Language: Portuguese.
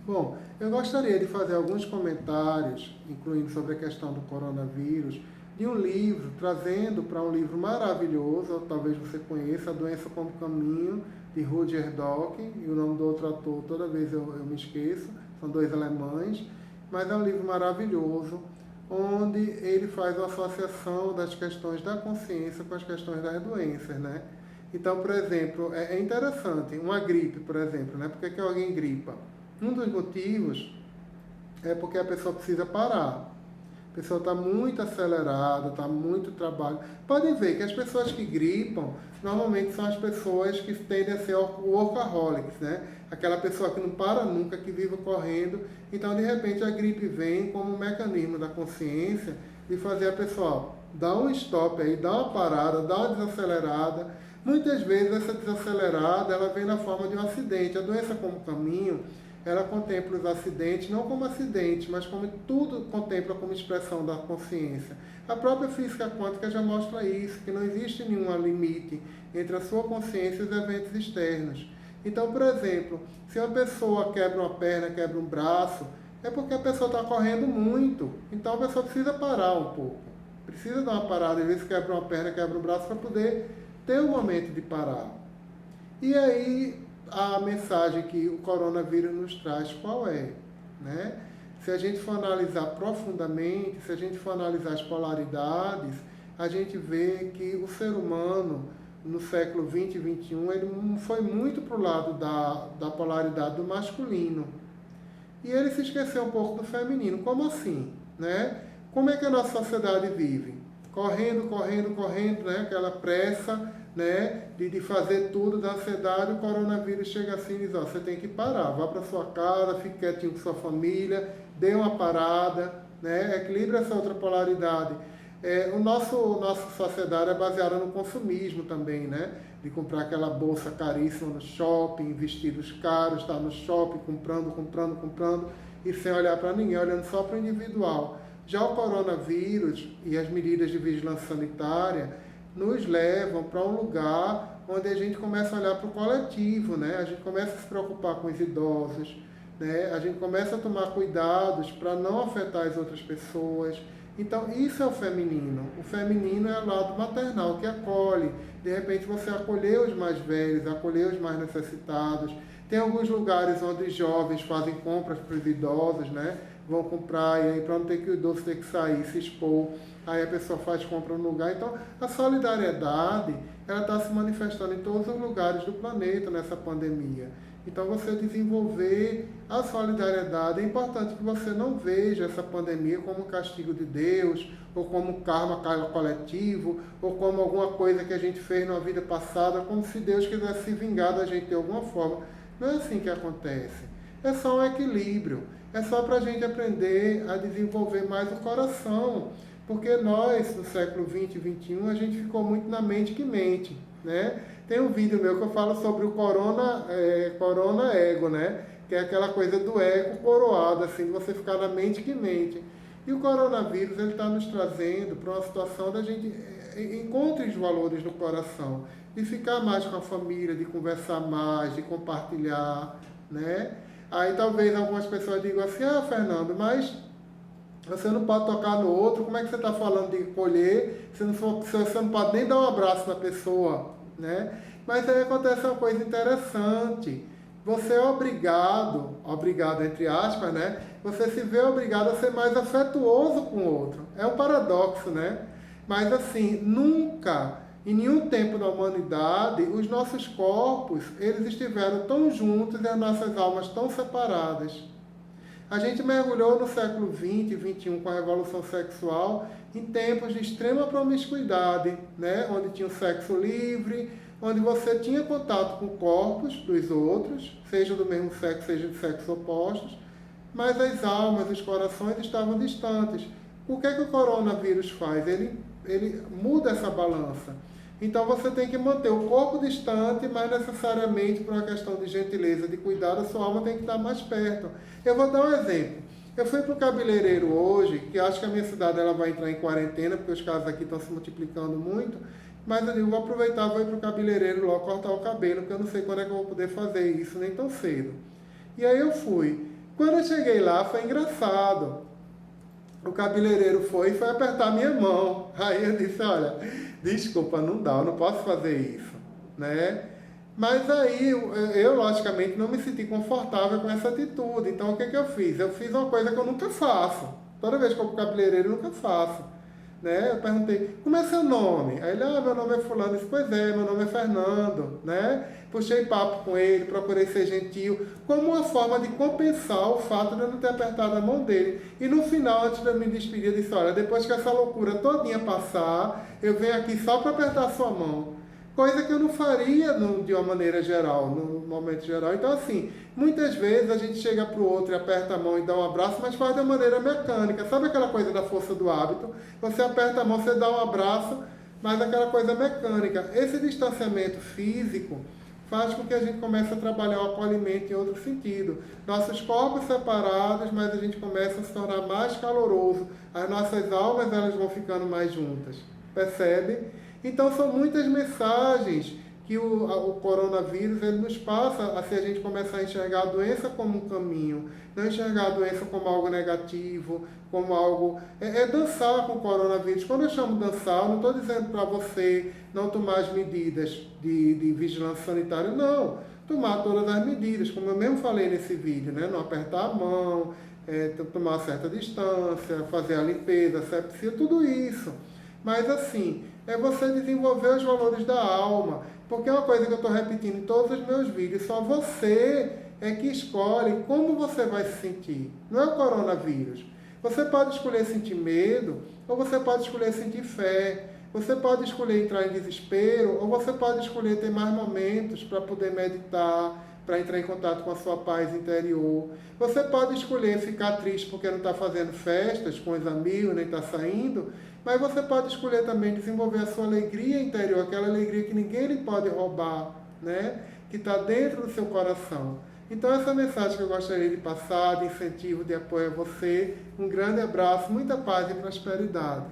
Bom, eu gostaria de fazer alguns comentários, incluindo sobre a questão do coronavírus, de um livro, trazendo para um livro maravilhoso, ou talvez você conheça, A Doença como Caminho, de Roger Dawkins, e o nome do outro autor toda vez eu me esqueço, são dois alemães, mas é um livro maravilhoso, onde ele faz uma associação das questões da consciência com as questões das doenças, né? Então, por exemplo, é interessante, uma gripe, por exemplo, né? Por que alguém gripa? Um dos motivos é porque a pessoa precisa parar. A pessoa está muito acelerada, está muito trabalho. Podem ver que as pessoas que gripam, normalmente são as pessoas que tendem a ser workaholics, né? Aquela pessoa que não para nunca, que vive correndo. Então, de repente, a gripe vem como um mecanismo da consciência de fazer a pessoa dar um stop aí, dar uma parada, dar uma desacelerada. Muitas vezes essa desacelerada ela vem na forma de um acidente. A doença como caminho, ela contempla os acidentes não como acidentes, mas como tudo contempla como expressão da consciência. A própria física quântica já mostra isso, que não existe nenhum limite entre a sua consciência e os eventos externos. Então, por exemplo, se uma pessoa quebra uma perna, quebra um braço, é porque a pessoa está correndo muito. Então a pessoa precisa parar um pouco. Precisa dar uma parada, às vezes quebra uma perna, quebra um braço, para poder ter um momento de parar. E aí, a mensagem que o coronavírus nos traz, qual é? Né? Se a gente for analisar profundamente, se a gente for analisar as polaridades, a gente vê que o ser humano, no século 20 e 21, ele foi muito para o lado da polaridade do masculino. E ele se esqueceu um pouco do feminino. Como assim? Né? Como é que a nossa sociedade vive? Correndo, correndo, correndo, né? Aquela pressa, né? De fazer tudo, da ansiedade. O coronavírus chega assim e diz, ó, você tem que parar, vá para sua casa, fique quietinho com sua família, dê uma parada, né? Equilibre essa outra polaridade. Nossa sociedade é baseada no consumismo também, né? De comprar aquela bolsa caríssima no shopping, vestidos caros, estar no shopping comprando, comprando, comprando e sem olhar para ninguém, olhando só para o individual. Já o coronavírus e as medidas de vigilância sanitária nos levam para um lugar onde a gente começa a olhar para o coletivo, né? A gente começa a se preocupar com os idosos, né? A gente começa a tomar cuidados para não afetar as outras pessoas. Então, isso é o feminino. O feminino é o lado maternal, que acolhe. De repente, você acolheu os mais velhos, acolheu os mais necessitados. Tem alguns lugares onde os jovens fazem compras para os idosos, né? Vão comprar, e aí para não ter que o idoso ter que sair, se expor, aí a pessoa faz compra no lugar. Então, a solidariedade, ela está se manifestando em todos os lugares do planeta nessa pandemia. Então, você desenvolver a solidariedade, é importante que você não veja essa pandemia como um castigo de Deus, ou como um karma coletivo, ou como alguma coisa que a gente fez na vida passada, como se Deus quisesse se vingar da gente de alguma forma. Não é assim que acontece. É só um equilíbrio. É só para a gente aprender a desenvolver mais o coração. Porque nós, no século 20 e 21, a gente ficou muito na mente que mente, né? Tem um vídeo meu que eu falo sobre o corona ego, né? Que é aquela coisa do ego coroado, assim, de você ficar na mente que mente. E o coronavírus, ele está nos trazendo para uma situação da gente encontre os valores no coração, de ficar mais com a família, de conversar mais, de compartilhar, né? Aí talvez algumas pessoas digam assim, ah, Fernando, mas você não pode tocar no outro, como é que você está falando de colher, você não pode nem dar um abraço na pessoa, né? Mas aí acontece uma coisa interessante. Você é obrigado entre aspas, né? Você se vê obrigado a ser mais afetuoso com o outro. É um paradoxo, né? Mas assim, nunca, em nenhum tempo da humanidade, os nossos corpos, eles estiveram tão juntos e as nossas almas tão separadas. A gente mergulhou no século 20 e 21 com a revolução sexual em tempos de extrema promiscuidade, né? Onde tinha o sexo livre, onde você tinha contato com corpos dos outros, seja do mesmo sexo, seja de sexos opostos, mas as almas, os corações estavam distantes. O que é que o coronavírus faz? Ele muda essa balança. Então você tem que manter o corpo distante, mas necessariamente por uma questão de gentileza, de cuidado, a sua alma tem que estar mais perto. Eu vou dar um exemplo. Eu fui para o cabeleireiro hoje, que acho que a minha cidade ela vai entrar em quarentena, porque os casos aqui estão se multiplicando muito, mas eu digo, vou aproveitar, vou ir para o cabeleireiro logo cortar o cabelo, porque eu não sei quando é que eu vou poder fazer isso, nem tão cedo. E aí eu fui. Quando eu cheguei lá, foi engraçado. O cabeleireiro foi apertar minha mão. Aí eu disse, olha, desculpa, não dá, eu não posso fazer isso, né? Mas aí eu, logicamente, não me senti confortável com essa atitude. Então, o que eu fiz? Eu fiz uma coisa que eu nunca faço. Toda vez que eu vou para o cabeleireiro, eu nunca faço. Né? Eu perguntei, como é seu nome? Aí ele, meu nome é fulano. Eu disse, pois é, meu nome é Fernando, né? Puxei papo com ele, procurei ser gentil, como uma forma de compensar o fato de eu não ter apertado a mão dele. E no final, antes de eu me despedir, eu disse, olha, depois que essa loucura todinha passar, eu venho aqui só para apertar a sua mão. Coisa que eu não faria de uma maneira geral, no momento geral. Então, assim, muitas vezes a gente chega para o outro e aperta a mão e dá um abraço, mas faz de maneira mecânica. Sabe aquela coisa da força do hábito? Você aperta a mão, você dá um abraço, mas aquela coisa mecânica. Esse distanciamento físico faz com que a gente comece a trabalhar o acolhimento em outro sentido. Nossos corpos separados, mas a gente começa a se tornar mais caloroso. As nossas almas elas vão ficando mais juntas. Percebe? Então são muitas mensagens que o coronavírus ele nos passa se a gente começar a enxergar a doença como um caminho, não enxergar a doença como algo negativo, como algo... É dançar com o coronavírus. Quando eu chamo dançar, eu não estou dizendo para você não tomar as medidas de vigilância sanitária, não. Tomar todas as medidas, como eu mesmo falei nesse vídeo, né? Não apertar a mão, tomar certa distância, fazer a limpeza, asepsia, tudo isso. Mas assim, é você desenvolver os valores da alma. Porque é uma coisa que eu estou repetindo em todos os meus vídeos. Só você é que escolhe como você vai se sentir. Não é o coronavírus. Você pode escolher sentir medo, ou você pode escolher sentir fé. Você pode escolher entrar em desespero, ou você pode escolher ter mais momentos para poder meditar, para entrar em contato com a sua paz interior. Você pode escolher ficar triste porque não está fazendo festas com os amigos, nem está saindo, mas você pode escolher também desenvolver a sua alegria interior, aquela alegria que ninguém lhe pode roubar, né? Que está dentro do seu coração. Então essa mensagem que eu gostaria de passar, de incentivo, de apoio a você, um grande abraço, muita paz e prosperidade.